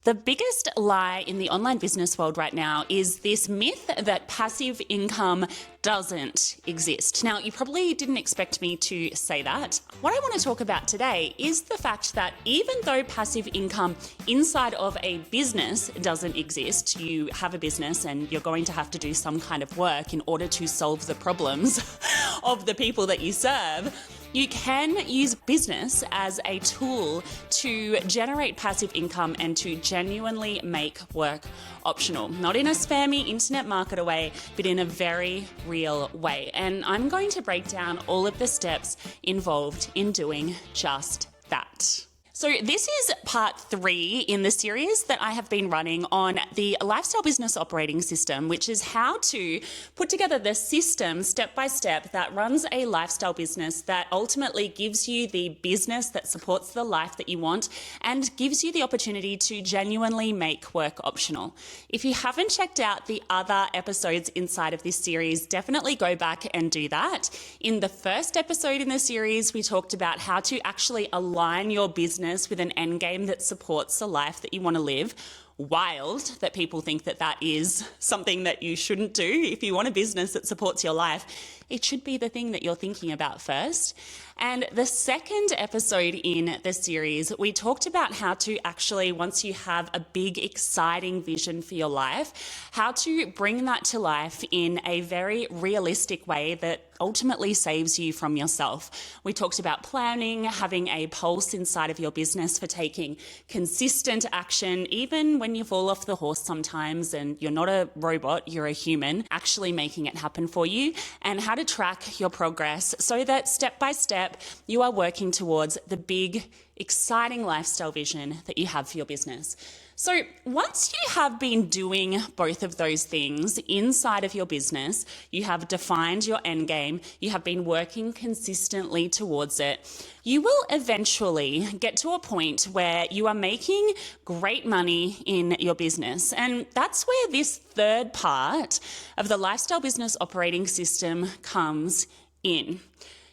The biggest lie in the online business world right now is this myth that passive income doesn't exist. Now, you probably didn't expect me to say that. What I want to talk about today is the fact that even though passive income inside of a business doesn't exist, you have a business and you're going to have to do some kind of work in order to solve the problems of the people that you serve. You can use business as a tool to generate passive income and to genuinely make work optional. Not in a spammy internet marketer way, but in a very real way. And I'm going to break down all of the steps involved in doing just that. So this is part 3 in the series that I have been running on the Lifestyle Business Operating System, which is how to put together the system step by step that runs a lifestyle business that ultimately gives you the business that supports the life that you want and gives you the opportunity to genuinely make work optional. If you haven't checked out the other episodes inside of this series, definitely go back and do that. In the first episode in the series, we talked about how to actually align your business with an end game that supports the life that you want to live. Wild that people think that that is something that you shouldn't do. If you want a business that supports your life, it should be the thing that you're thinking about first. And the second episode in the series, we talked about how to actually, once you have a big, exciting vision for your life, how to bring that to life in a very realistic way that ultimately saves you from yourself. We talked about planning, having a pulse inside of your business for taking consistent action, even when you fall off the horse sometimes and you're not a robot, you're a human, actually making it happen for you, and how to track your progress so that step by step you are working towards the big, exciting lifestyle vision that you have for your business. So once you have been doing both of those things inside of your business, you have defined your end game, you have been working consistently towards it, you will eventually get to a point where you are making great money in your business. And that's where this third part of the Lifestyle Business Operating System comes in.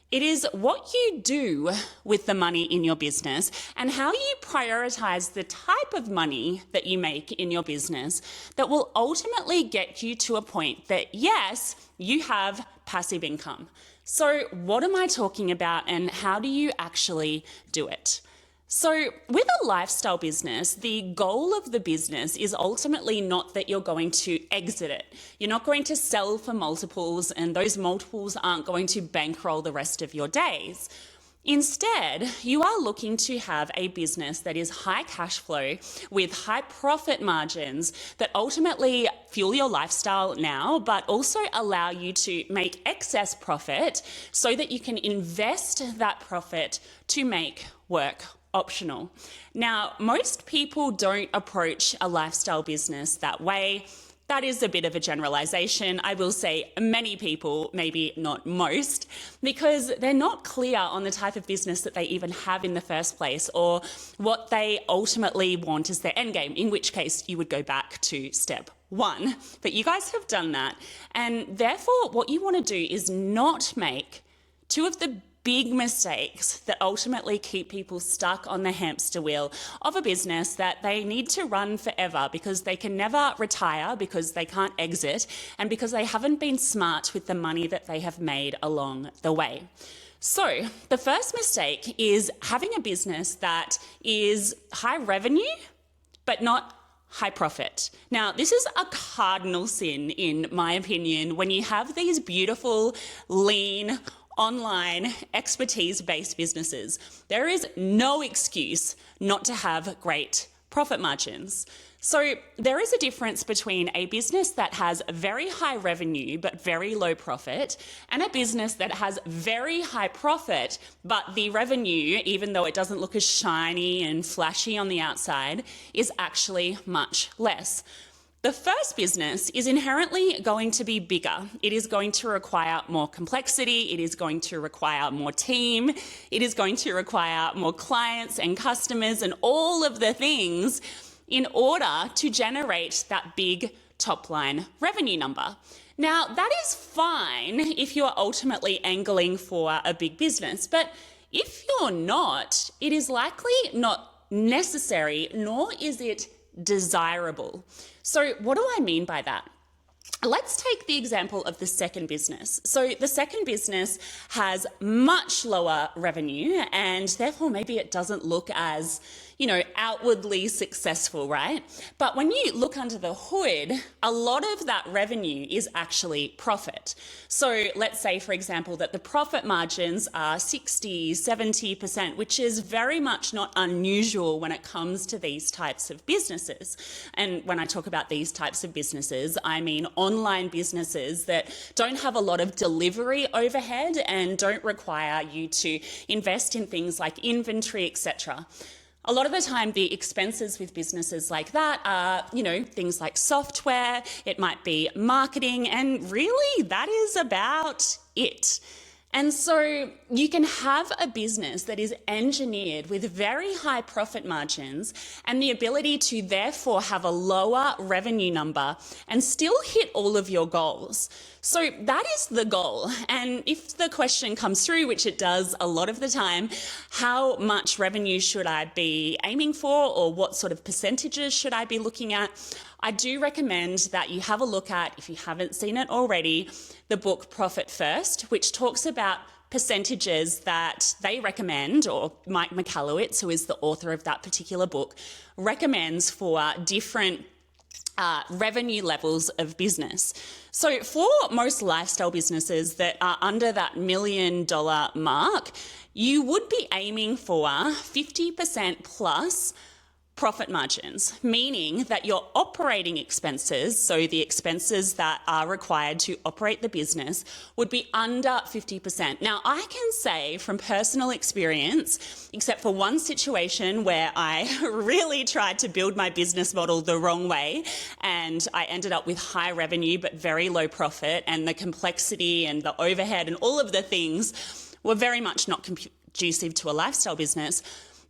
It is what you do with the money in your business and how you prioritize the type of money that you make in your business that will ultimately get you to a point that, yes, you have passive income. So what am I talking about and how do you actually do it? So with a lifestyle business, the goal of the business is ultimately not that you're going to exit it. You're not going to sell for multiples and those multiples aren't going to bankroll the rest of your days. Instead, you are looking to have a business that is high cash flow with high profit margins that ultimately fuel your lifestyle now, but also allow you to make excess profit so that you can invest that profit to make work optional. Now, most people don't approach a lifestyle business that way. That is a bit of a generalization. I will say many people, maybe not most, because they're not clear on the type of business that they even have in the first place or what they ultimately want as their end game, in which case you would go back to step 1. But you guys have done that. And therefore, what you want to do is not make two of the big mistakes that ultimately keep people stuck on the hamster wheel of a business that they need to run forever because they can never retire, because they can't exit, and because they haven't been smart with the money that they have made along the way. So the first mistake is having a business that is high revenue, but not high profit. Now, this is a cardinal sin, in my opinion, when you have these beautiful, lean, online expertise-based businesses. There is no excuse not to have great profit margins. So there is a difference between a business that has very high revenue but very low profit and a business that has very high profit but the revenue, even though it doesn't look as shiny and flashy on the outside, is actually much less. The first business is inherently going to be bigger. It is going to require more complexity. It is going to require more team. It is going to require more clients and customers and all of the things in order to generate that big top line revenue number. Now, that is fine if you are ultimately angling for a big business, but if you're not, it is likely not necessary, nor is it desirable. So what do I mean by that? Let's take the example of the second business. So the second business has much lower revenue and therefore maybe it doesn't look as, outwardly successful, right? But when you look under the hood, a lot of that revenue is actually profit. So let's say, for example, that the profit margins are 60, 70%, which is very much not unusual when it comes to these types of businesses. And when I talk about these types of businesses, I mean online businesses that don't have a lot of delivery overhead and don't require you to invest in things like inventory, etc. A lot of the time, the expenses with businesses like that are, things like software, it might be marketing, and really that is about it. And so you can have a business that is engineered with very high profit margins and the ability to therefore have a lower revenue number and still hit all of your goals. So that is the goal. And if the question comes through, which it does a lot of the time, how much revenue should I be aiming for, or what sort of percentages should I be looking at? I do recommend that you have a look at, if you haven't seen it already, the book Profit First, which talks about percentages that they recommend, or Mike Michalowicz, who is the author of that particular book, recommends for different revenue levels of business. So for most lifestyle businesses that are under that $1 million mark, you would be aiming for 50% plus profit margins, meaning that your operating expenses, so the expenses that are required to operate the business, would be under 50%. Now, I can say from personal experience, except for one situation where I really tried to build my business model the wrong way, and I ended up with high revenue but very low profit, and the complexity and the overhead and all of the things were very much not conducive to a lifestyle business,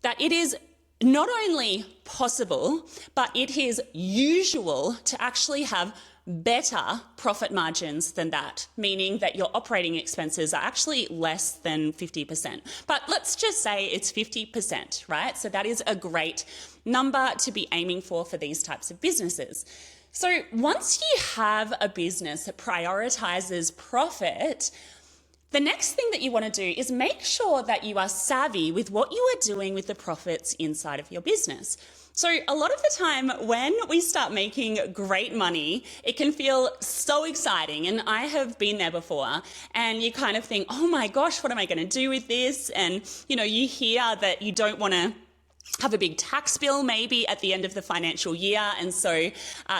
that it is not only possible, but it is usual to actually have better profit margins than that, meaning that your operating expenses are actually less than 50%. But let's just say it's 50%, right? So that is a great number to be aiming for these types of businesses. So once you have a business that prioritizes profit, the next thing that you want to do is make sure that you are savvy with what you are doing with the profits inside of your business. So a lot of the time when we start making great money, it can feel so exciting. And I have been there before, and you kind of think, oh my gosh, what am I going to do with this? And, you hear that you don't want to have a big tax bill maybe at the end of the financial year, and so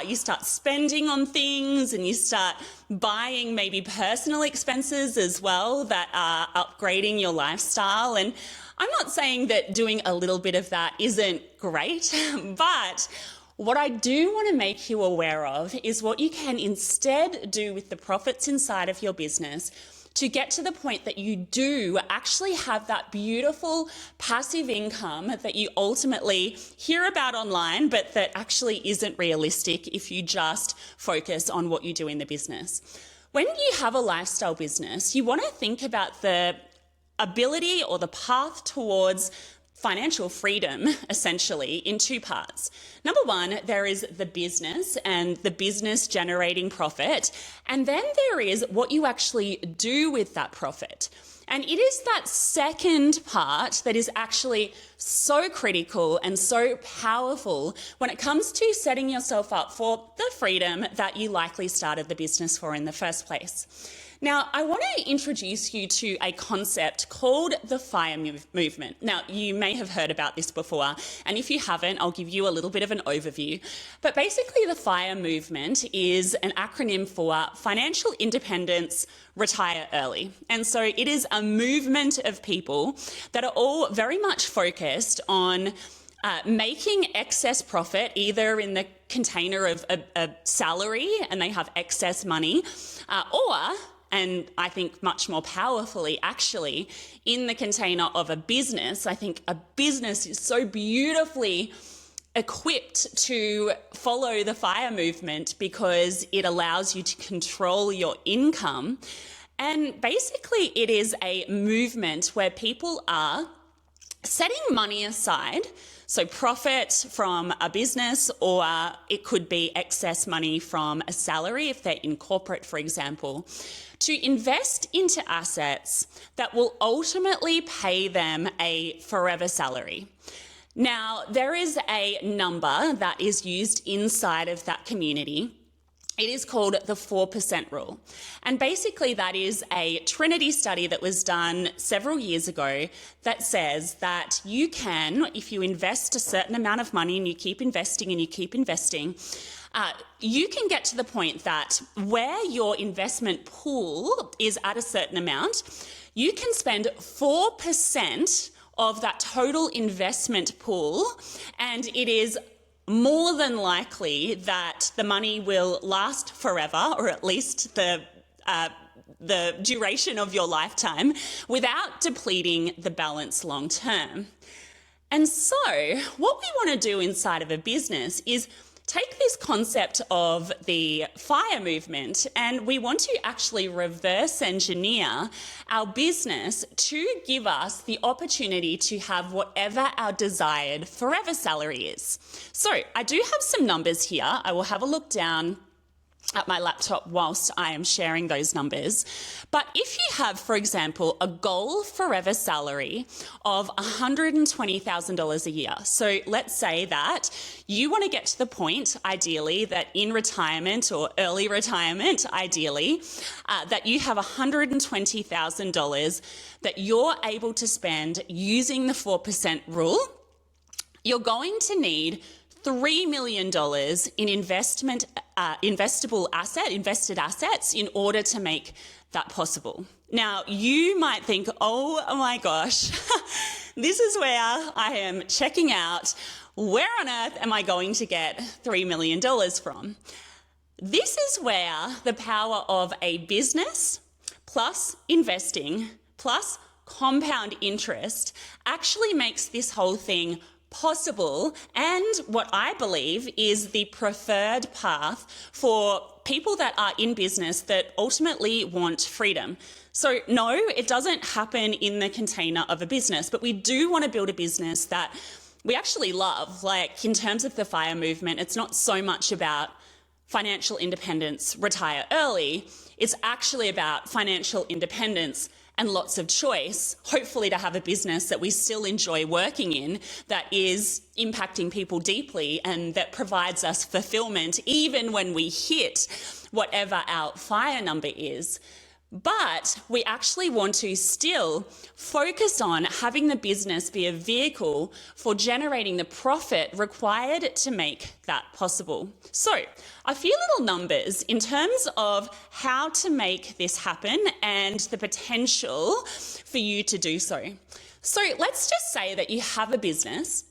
you start spending on things and you start buying maybe personal expenses as well that are upgrading your lifestyle. And I'm not saying that doing a little bit of that isn't great, but what I do want to make you aware of is what you can instead do with the profits inside of your business to get to the point that you do actually have that beautiful passive income that you ultimately hear about online, but that actually isn't realistic if you just focus on what you do in the business. When you have a lifestyle business, you want to think about the ability or the path towards financial freedom, essentially, in two parts. Number one, there is the business and the business generating profit. And then there is what you actually do with that profit. And it is that second part that is actually so critical and so powerful when it comes to setting yourself up for the freedom that you likely started the business for in the first place. Now, I want to introduce you to a concept called the FIRE movement. Now, you may have heard about this before, and if you haven't, I'll give you a little bit of an overview. But basically, the FIRE movement is an acronym for Financial Independence, Retire Early. And so it is a movement of people that are all very much focused on making excess profit, either in the container of a salary and they have excess money, or, and I think much more powerfully actually, in the container of a business. I think a business is so beautifully equipped to follow the FIRE movement because it allows you to control your income. And basically it is a movement where people are setting money aside So profit from a business, or it could be excess money from a salary if they're in corporate, for example, to invest into assets that will ultimately pay them a forever salary. Now, there is a number that is used inside of that community. It is called the 4% rule. And basically that is a Trinity study that was done several years ago that says that you can, if you invest a certain amount of money and you keep investing and you keep investing, you can get to the point that where your investment pool is at a certain amount, you can spend 4% of that total investment pool, and it is more than likely that the money will last forever, or at least the duration of your lifetime, without depleting the balance long term. And so what we want to do inside of a business is take this concept of the FIRE movement, and we want to actually reverse engineer our business to give us the opportunity to have whatever our desired forever salary is. So I do have some numbers here. I will have a look down at my laptop whilst I am sharing those numbers. But if you have, for example, a goal forever salary of $120,000 a year, so let's say that you want to get to the point, ideally, that in retirement or early retirement, ideally, that you have $120,000 that you're able to spend using the 4% rule, you're going to need $3 million in invested assets in order to make that possible. Now, you might think, oh my gosh, this is where I am checking out. Where on earth am I going to get $3 million from? This is where the power of a business plus investing plus compound interest actually makes this whole thing possible, and what I believe is the preferred path for people that are in business that ultimately want freedom. So no, it doesn't happen in the container of a business, but we do want to build a business that we actually love. Like in terms of the FIRE movement, it's not so much about financial independence, retire early. It's actually about financial independence and lots of choice, hopefully to have a business that we still enjoy working in, that is impacting people deeply and that provides us fulfillment even when we hit whatever our FIRE number is. But we actually want to still focus on having the business be a vehicle for generating the profit required to make that possible. So a few little numbers in terms of how to make this happen and the potential for you to do so. So let's just say that you have a business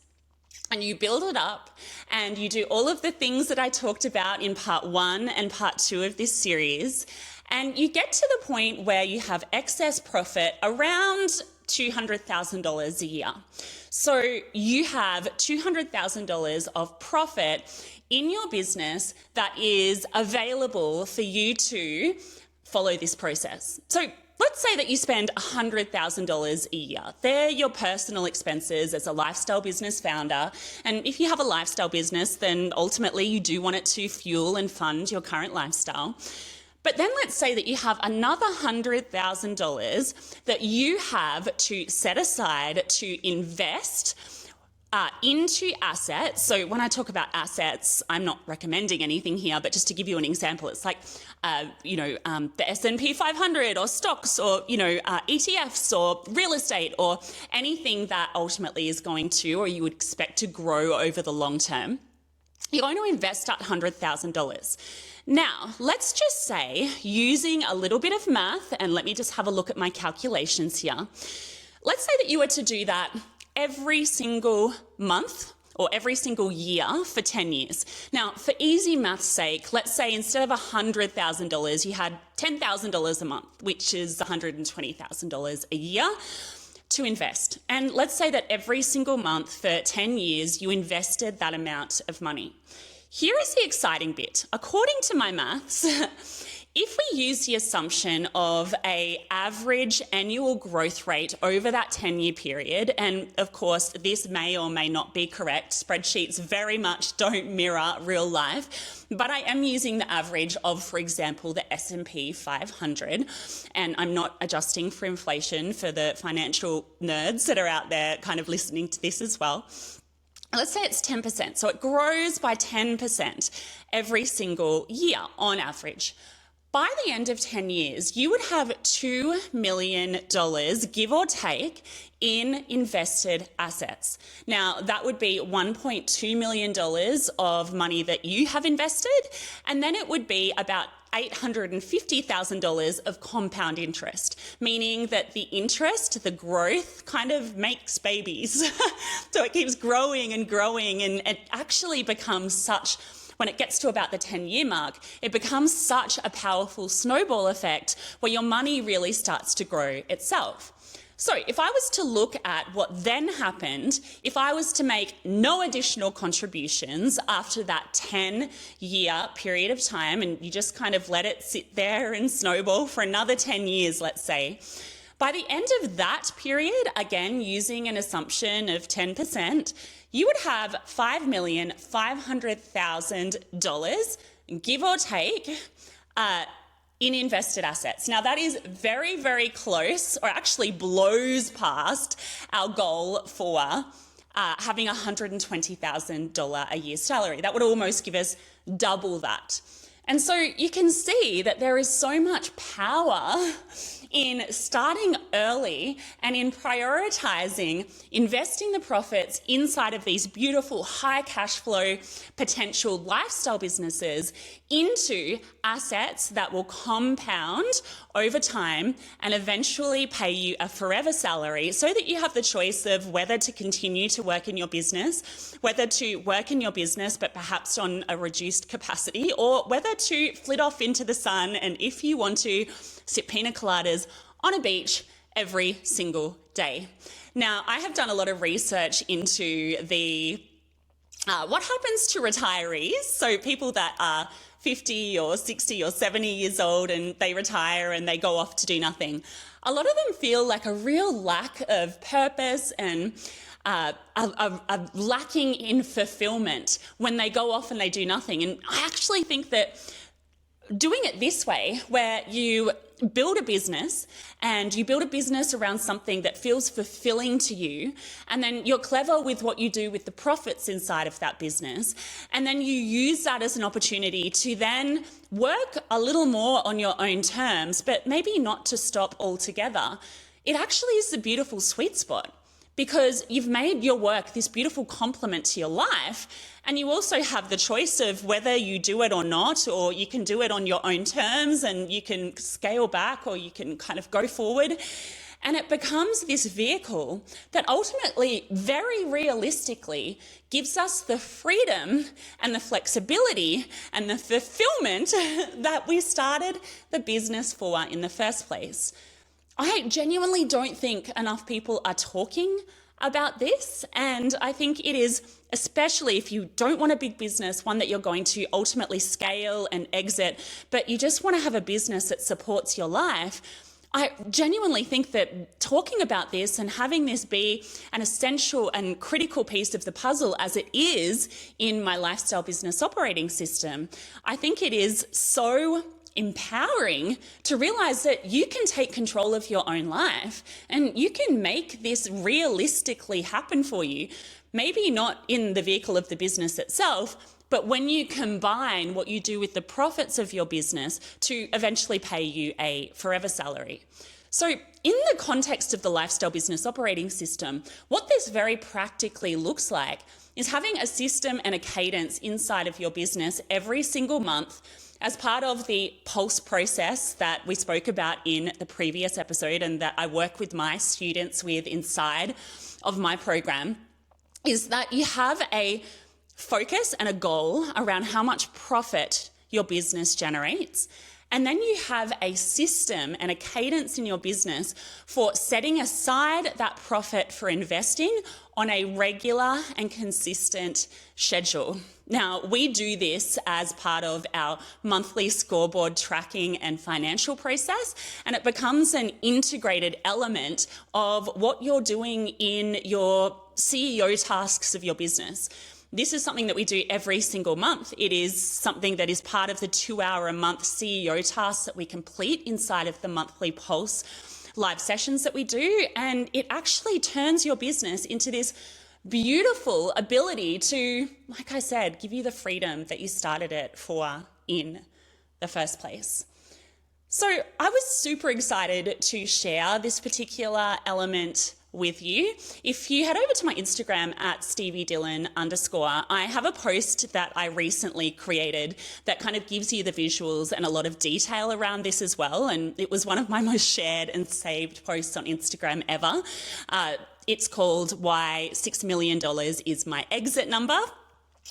and you build it up and you do all of the things that I talked about in part 1 and part 2 of this series. And you get to the point where you have excess profit around $200,000 a year. So you have $200,000 of profit in your business that is available for you to follow this process. So let's say that you spend $100,000 a year. They're your personal expenses as a lifestyle business founder. And if you have a lifestyle business, then ultimately you do want it to fuel and fund your current lifestyle. But then let's say that you have another $100,000 that you have to set aside to invest into assets. So when I talk about assets, I'm not recommending anything here, but just to give you an example, it's like, the S&P 500 or stocks or, ETFs or real estate or anything that ultimately is going to, or you would expect to grow over the long term. You're going to invest that $100,000. Now, let's just say, using a little bit of math, and let me just have a look at my calculations here. Let's say that you were to do that every single month or every single year for 10 years. Now, for easy math's sake, let's say instead of $100,000, you had $10,000 a month, which is $120,000 a year to invest. And let's say that every single month for 10 years, you invested that amount of money. Here is the exciting bit. According to my maths, if we use the assumption of an average annual growth rate over that 10-year period, and of course this may or may not be correct, spreadsheets very much don't mirror real life, but I am using the average of, for example, the S&P 500, and I'm not adjusting for inflation for the financial nerds that are out there kind of listening to this as well. Let's say it's 10%, so it grows by 10% every single year on average. By the end of 10 years, you would have $2 million, give or take, in invested assets. Now, that would be $1.2 million of money that you have invested, and then it would be about $850,000 of compound interest, meaning that the interest, the growth, kind of makes babies. So it keeps growing and growing, and it actually becomes such, when it gets to about the 10-year mark, it becomes such a powerful snowball effect where your money really starts to grow itself. So if I was to look at what then happened, if I was to make no additional contributions after that 10-year period of time, and you just kind of let it sit there and snowball for another 10 years, let's say, by the end of that period, again, using an assumption of 10%, you would have $5,500,000, give or take, in invested assets. Now that is very, very close, or actually blows past our goal for having a $120,000 a year salary. That would almost give us double that. And so you can see that there is so much power in starting early and in prioritizing investing the profits inside of these beautiful high cash flow potential lifestyle businesses into assets that will compound over time and eventually pay you a forever salary, so that you have the choice of whether to continue to work in your business, whether to work in your business but perhaps on a reduced capacity, or whether to flit off into the sun and, if you want to, sip pina coladas on a beach every single day. Now, I have done a lot of research into the what happens to retirees, so people that are 50 or 60 or 70 years old and they retire and they go off to do nothing. A lot of them feel like a real lack of purpose and a lacking in fulfillment when they go off and they do nothing. And I actually think that doing it this way, where you build a business and you build a business around something that feels fulfilling to you, and then you're clever with what you do with the profits inside of that business, and then you use that as an opportunity to then work a little more on your own terms, but maybe not to stop altogether. It actually is a beautiful sweet spot, because you've made your work this beautiful complement to your life, and you also have the choice of whether you do it or not, or you can do it on your own terms and you can scale back, or you can kind of go forward. And it becomes this vehicle that ultimately, very realistically, gives us the freedom and the flexibility and the fulfillment that we started the business for in the first place. I genuinely don't think enough people are talking about this, and I think it is, especially if you don't want a big business, one that you're going to ultimately scale and exit, but you just want to have a business that supports your life. I genuinely think that talking about this and having this be an essential and critical piece of the puzzle, as it is in my lifestyle business operating system, I think it is so empowering to realize that you can take control of your own life and you can make this realistically happen for you. Maybe not in the vehicle of the business itself, but when you combine what you do with the profits of your business to eventually pay you a forever salary. So in the context of the lifestyle business operating system, what this very practically looks like is having a system and a cadence inside of your business every single month as part of the pulse process that we spoke about in the previous episode, and that I work with my students with inside of my program, is that you have a focus and a goal around how much profit your business generates. And then you have a system and a cadence in your business for setting aside that profit for investing on a regular and consistent schedule. Now, we do this as part of our monthly scoreboard tracking and financial process, and it becomes an integrated element of what you're doing in your CEO tasks of your business. This is something that we do every single month. It is something that is part of the 2-hour a month CEO tasks that we complete inside of the monthly Pulse live sessions that we do. And it actually turns your business into this beautiful ability to, like I said, give you the freedom that you started it for in the first place. So I was super excited to share this particular element with you. If you head over to my Instagram at StevieDillon_, I have a post that I recently created that kind of gives you the visuals and a lot of detail around this as well. And it was one of my most shared and saved posts on Instagram ever. It's called Why $6 Million is My Exit Number.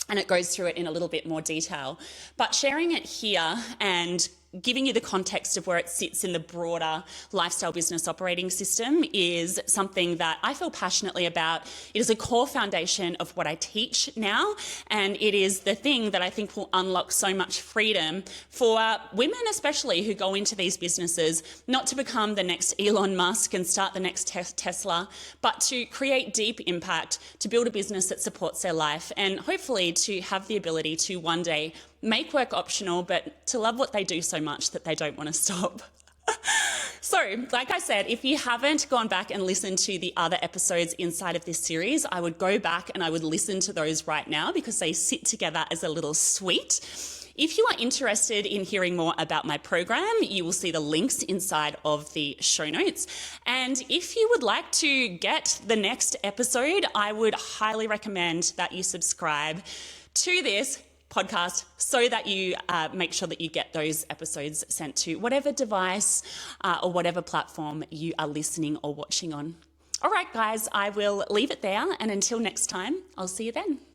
And it goes through it in a little bit more detail. But sharing it here and giving you the context of where it sits in the broader lifestyle business operating system is something that I feel passionately about. It is a core foundation of what I teach now, and it is the thing that I think will unlock so much freedom for women especially who go into these businesses, not to become the next Elon Musk and start the next Tesla, but to create deep impact, to build a business that supports their life, and hopefully to have the ability to one day make work optional, but to love what they do so much that they don't want to stop. So, like I said, if you haven't gone back and listened to the other episodes inside of this series, I would go back and I would listen to those right now because they sit together as a little suite. If you are interested in hearing more about my program, you will see the links inside of the show notes. And if you would like to get the next episode, I would highly recommend that you subscribe to this podcast so that you make sure that you get those episodes sent to whatever device or whatever platform you are listening or watching on. All right, guys, I will leave it there. And until next time, I'll see you then.